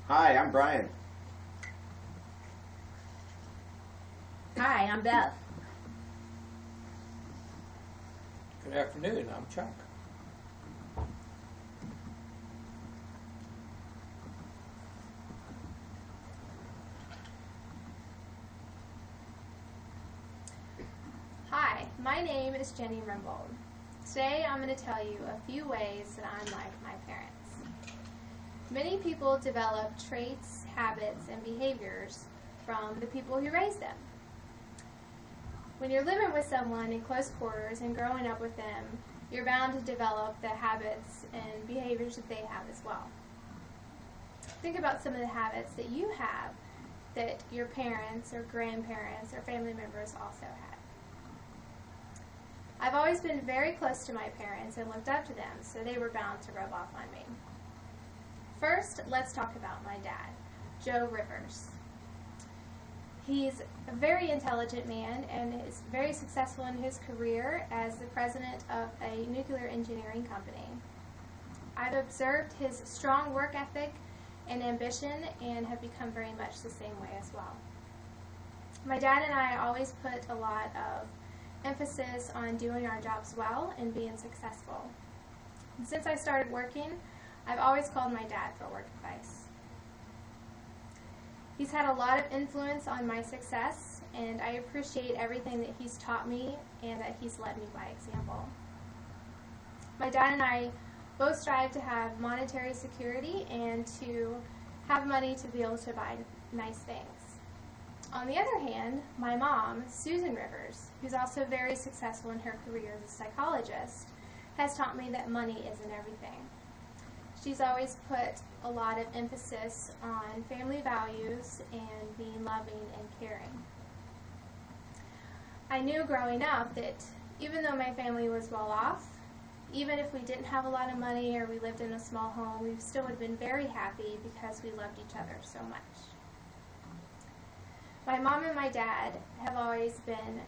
Hi, I'm Brian. Hi, I'm Beth. Good afternoon, I'm Chuck. Hi, my name is JRembold. Today I'm going to tell you a few ways that I'm like my parents. Many people develop traits, habits, and behaviors from the people who raised them. When you're living with someone in close quarters and growing up with them, you're bound to develop the habits and behaviors that they have as well. Think about some of the habits that you have that your parents or grandparents or family members also had. I've always been very close to my parents and looked up to them, so they were bound to rub off on me. First, let's talk about my dad, Joe Rivers. He's a very intelligent man and is very successful in his career as the president of a nuclear engineering company. I've observed his strong work ethic and ambition and have become very much the same way as well. My dad and I always put a lot of emphasis on doing our jobs well and being successful. And since I started working, I've always called my dad for work advice. He's had a lot of influence on my success, and I appreciate everything that he's taught me and that he's led me by example. My dad and I both strive to have monetary security and to have money to be able to buy nice things. On the other hand, my mom, Susan Rivers, who's also very successful in her career as a psychologist, has taught me that money isn't everything. She's always put a lot of emphasis on family values and being loving and caring. I knew growing up that even though my family was well off, even if we didn't have a lot of money or we lived in a small home, we still would have been very happy because we loved each other so much. My mom and my dad have always been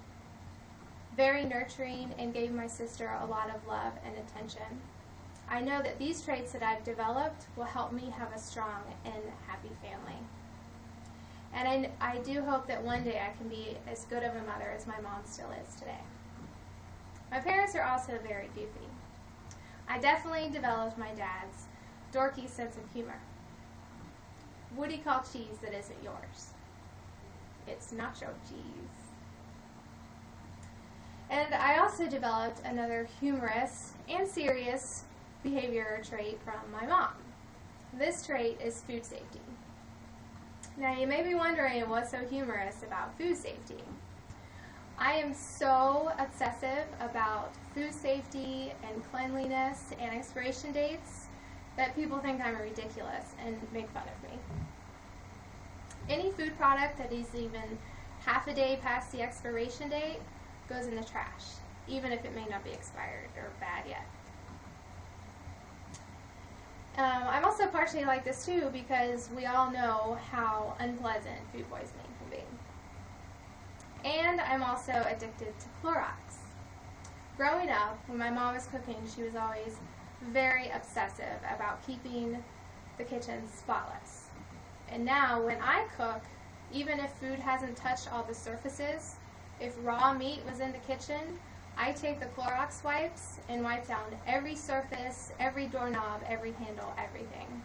very nurturing and gave my sister a lot of love and attention. I know that these traits that I've developed will help me have a strong and happy family. And I do hope that one day I can be as good of a mother as my mom still is today. My parents are also very goofy. I definitely developed my dad's dorky sense of humor. What do you call cheese that isn't yours? It's nacho cheese. And I also developed another humorous and serious behavior trait from my mom. This trait is food safety. Now you may be wondering what's so humorous about food safety. I am so obsessive about food safety and cleanliness and expiration dates that people think I'm ridiculous and make fun of me. Any food product that is even half a day past the expiration date goes in the trash, even if it may not be expired or bad yet. I'm also partially like this too because we all know how unpleasant food poisoning can be. And I'm also addicted to Clorox. Growing up, when my mom was cooking, she was always very obsessive about keeping the kitchen spotless. And now when I cook, even if food hasn't touched all the surfaces, if raw meat was in the kitchen, I take the Clorox wipes and wipe down every surface, every doorknob, every handle, everything.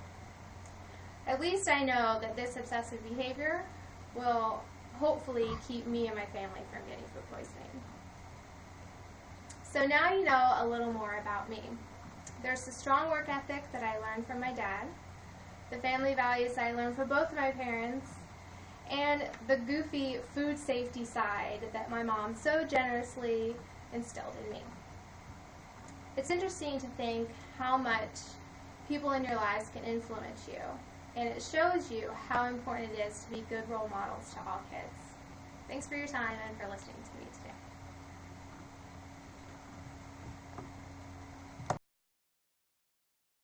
At least I know that this obsessive behavior will hopefully keep me and my family from getting food poisoning. So now you know a little more about me. There's the strong work ethic that I learned from my dad, the family values I learned from both of my parents, and the goofy food safety side that my mom so generously instilled in me. It's interesting to think how much people in your lives can influence you, and it shows you how important it is to be good role models to all kids. Thanks for your time and for listening to me today.